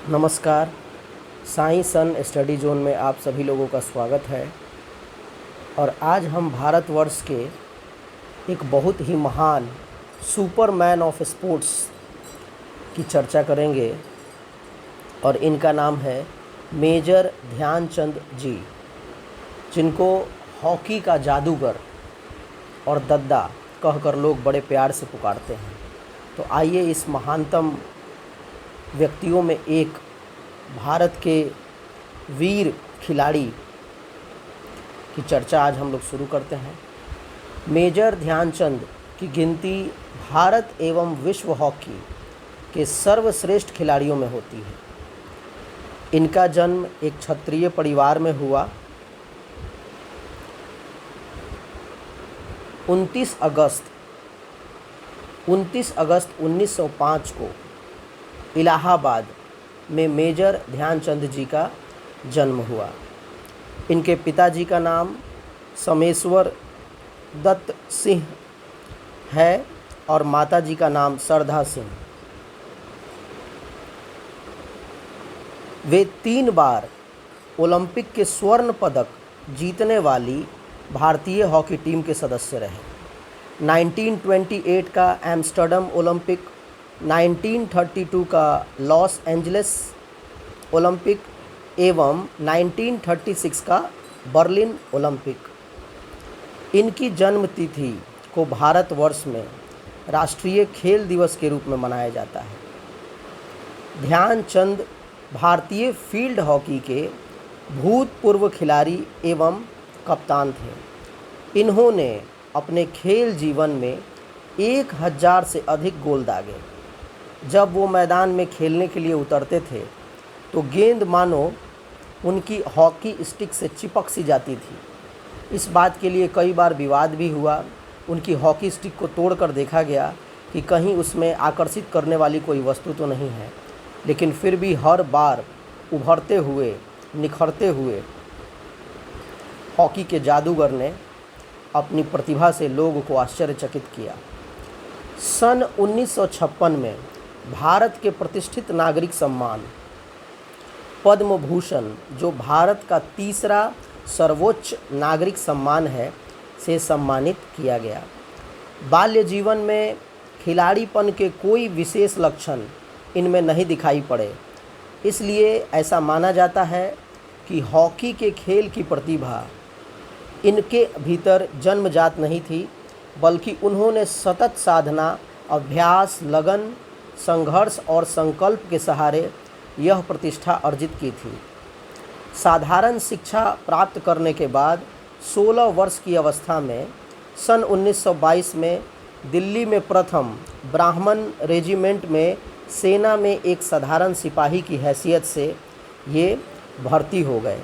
नमस्कार। साई सन study zone में आप सभी लोगों का स्वागत है। और आज हम भारतवर्ष के एक बहुत ही महान सुपरमैन ऑफ स्पोर्ट्स की चर्चा करेंगे और इनका नाम है मेजर ध्यानचंद जी, जिनको हॉकी का जादूगर और दद्दा कहकर लोग बड़े प्यार से पुकारते हैं। तो आइए इस महानतम व्यक्तियों में एक भारत के वीर खिलाड़ी की चर्चा आज हम लोग शुरू करते हैं। मेजर ध्यानचंद की गिनती भारत एवं विश्व हॉकी के सर्वश्रेष्ठ खिलाड़ियों में होती है। इनका जन्म एक क्षत्रिय परिवार में हुआ। 29 अगस्त 1905 को इलाहाबाद में मेजर ध्यानचंद जी का जन्म हुआ। इनके पिताजी का नाम समेश्वर दत्त सिंह है और माताजी का नाम सरधा सिंह। वे 3 बार ओलंपिक के स्वर्ण पदक जीतने वाली भारतीय हॉकी टीम के सदस्य रहे। 1928 का एम्स्टर्डम ओलंपिक, 1932 का लॉस एंजलिस ओलंपिक एवं 1936 का बर्लिन ओलंपिक। इनकी जन्म तिथि को भारतवर्ष में राष्ट्रीय खेल दिवस के रूप में मनाया जाता है। ध्यानचंद भारतीय फील्ड हॉकी के भूतपूर्व खिलाड़ी एवं कप्तान थे। इन्होंने अपने खेल जीवन में 1000 से अधिक गोल दागे। जब वो मैदान में खेलने के लिए उतरते थे तो गेंद मानो उनकी हॉकी स्टिक से चिपक सी जाती थी। इस बात के लिए कई बार विवाद भी हुआ। उनकी हॉकी स्टिक को तोड़कर देखा गया कि कहीं उसमें आकर्षित करने वाली कोई वस्तु तो नहीं है, लेकिन फिर भी हर बार उभरते हुए, निखरते हुए हॉकी के जादूगर ने अपनी प्रतिभा से लोगों को आश्चर्यचकित किया। सन 1956 में भारत के प्रतिष्ठित नागरिक सम्मान पद्म भूषण, जो भारत का तीसरा सर्वोच्च नागरिक सम्मान है, से सम्मानित किया गया। बाल्य जीवन में खिलाड़ीपन के कोई विशेष लक्षण इनमें नहीं दिखाई पड़े, इसलिए ऐसा माना जाता है कि हॉकी के खेल की प्रतिभा इनके भीतर जन्मजात नहीं थी, बल्कि उन्होंने सतत साधना, अभ्यास, लगन, संघर्ष और संकल्प के सहारे यह प्रतिष्ठा अर्जित की थी। साधारण शिक्षा प्राप्त करने के बाद 16 वर्ष की अवस्था में सन 1922 में दिल्ली में प्रथम ब्राह्मण रेजिमेंट में सेना में एक साधारण सिपाही की हैसियत से ये भर्ती हो गए।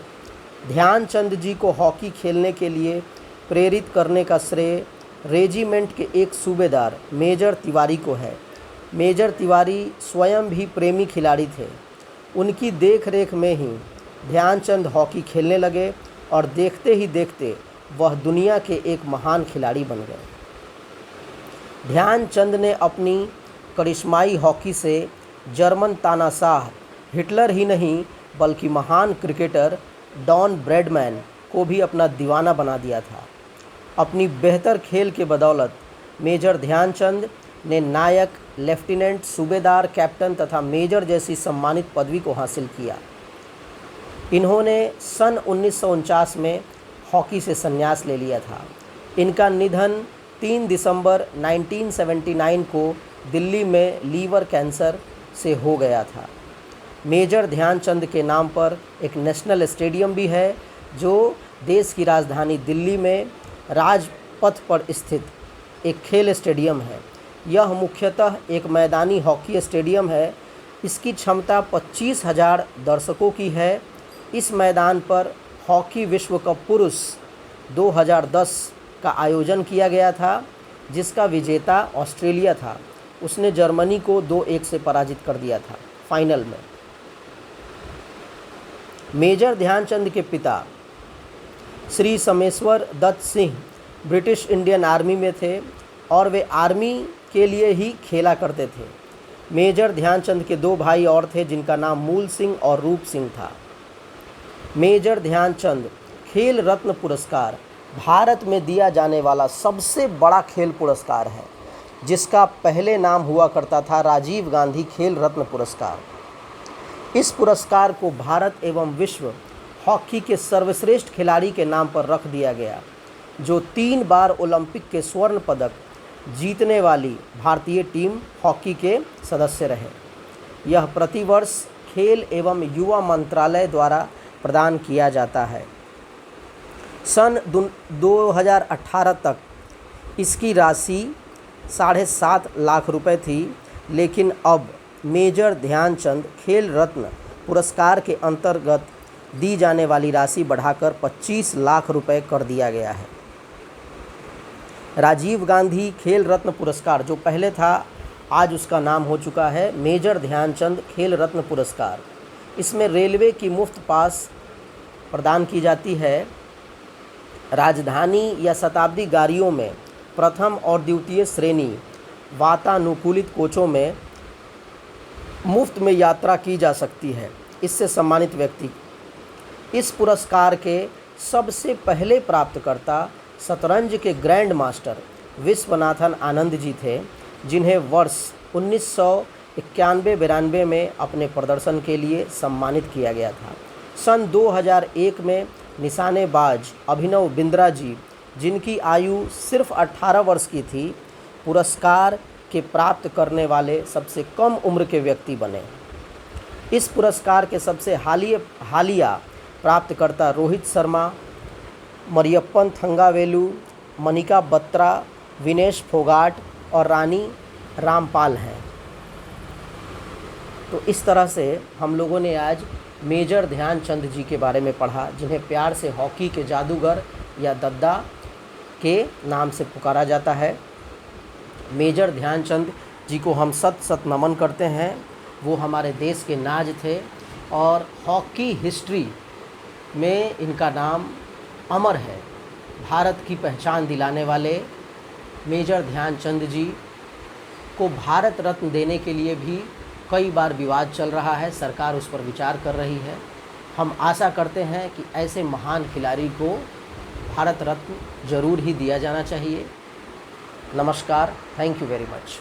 ध्यानचंद जी को हॉकी खेलने के लिए प्रेरित करने का श्रेय रेजिमेंट के एक सूबेदार मेजर तिवारी को है। मेजर तिवारी स्वयं भी प्रेमी खिलाड़ी थे। उनकी देखरेख में ही ध्यानचंद हॉकी खेलने लगे और देखते ही देखते वह दुनिया के एक महान खिलाड़ी बन गए। ध्यानचंद ने अपनी करिश्माई हॉकी से जर्मन तानाशाह हिटलर ही नहीं, बल्कि महान क्रिकेटर डॉन ब्रैडमैन को भी अपना दीवाना बना दिया था। अपनी बेहतर खेल के बदौलत मेजर ध्यानचंद ने नायक, लेफ्टिनेंट, सूबेदार, कैप्टन तथा मेजर जैसी सम्मानित पदवी को हासिल किया। इन्होंने सन 1949 में हॉकी से संन्यास ले लिया था। इनका निधन 3 दिसंबर 1979 को दिल्ली में लीवर कैंसर से हो गया था। मेजर ध्यानचंद के नाम पर एक नेशनल स्टेडियम भी है, जो देश की राजधानी दिल्ली में राजपथ पर स्थित एक खेल स्टेडियम है। यह मुख्यतः एक मैदानी हॉकी स्टेडियम है। इसकी क्षमता 25,000 दर्शकों की है। इस मैदान पर हॉकी विश्व कप पुरुष 2010 का आयोजन किया गया था, जिसका विजेता ऑस्ट्रेलिया था। उसने जर्मनी को 2-1 से पराजित कर दिया था फाइनल में। मेजर ध्यानचंद के पिता Shri Sameshwar Dutt Singh British Indian army में थे और वे आर्मी के लिए ही खेला करते थे। मेजर ध्यानचंद के 2 भाई और थे जिनका नाम मूल सिंह और रूप सिंह था। मेजर ध्यानचंद खेल रत्न पुरस्कार भारत में दिया जाने वाला सबसे बड़ा खेल पुरस्कार है, जिसका पहले नाम हुआ करता था राजीव गांधी खेल रत्न पुरस्कार। इस पुरस्कार को भारत एवं विश्व हॉकी के सर्वश्रेष्ठ खिलाड़ी के नाम पर रख दिया गया, जो 3 बार ओलंपिक के स्वर्ण पदक जीतने वाली भारतीय टीम हॉकी के सदस्य रहे। यह प्रतिवर्ष खेल एवं युवा मंत्रालय द्वारा प्रदान किया जाता है। सन 2018 तक इसकी राशि 7.5 लाख रुपए थी, लेकिन अब मेजर ध्यानचंद खेल रत्न पुरस्कार के अंतर्गत दी जाने वाली राशि बढ़ाकर 25 लाख रुपए कर दिया गया है। राजीव गांधी खेल रत्न पुरस्कार जो पहले था, आज उसका नाम हो चुका है मेजर ध्यानचंद खेल रत्न पुरस्कार। इसमें रेलवे की मुफ्त पास प्रदान की जाती है। राजधानी या शताब्दी गाड़ियों में प्रथम और द्वितीय श्रेणी वातानुकूलित कोचों में मुफ्त में यात्रा की जा सकती है। इससे सम्मानित व्यक्ति इस पुरस्कार के सबसे पहले प्राप्तकर्ता शतरंज के ग्रैंड मास्टर विश्वनाथन आनंद जी थे, जिन्हें वर्ष 1991-92 में अपने प्रदर्शन के लिए सम्मानित किया गया था। सन 2001 में निशानेबाज अभिनव बिंद्रा जी, जिनकी आयु सिर्फ 18 वर्ष की थी, पुरस्कार के प्राप्त करने वाले सबसे कम उम्र के व्यक्ति बने। इस पुरस्कार के सबसे हालिया प्राप्तकर्ता रोहित शर्मा, मरियप्पन थंगावेलु, मनिका बत्रा, विनेश फोगाट और रानी रामपाल हैं। तो इस तरह से हम लोगों ने आज मेजर ध्यानचंद जी के बारे में पढ़ा, जिन्हें प्यार से हॉकी के जादूगर या दद्दा के नाम से पुकारा जाता है। मेजर ध्यानचंद जी को हम सत सत नमन करते हैं। वो हमारे देश के नाज थे और हॉकी हिस्ट्री में इनका नाम अमर है। भारत की पहचान दिलाने वाले मेजर ध्यानचंद जी को भारत रत्न देने के लिए भी कई बार विवाद चल रहा है, सरकार उस पर विचार कर रही है। हम आशा करते हैं कि ऐसे महान खिलाड़ी को भारत रत्न जरूर ही दिया जाना चाहिए। नमस्कार, थैंक यू वेरी मच।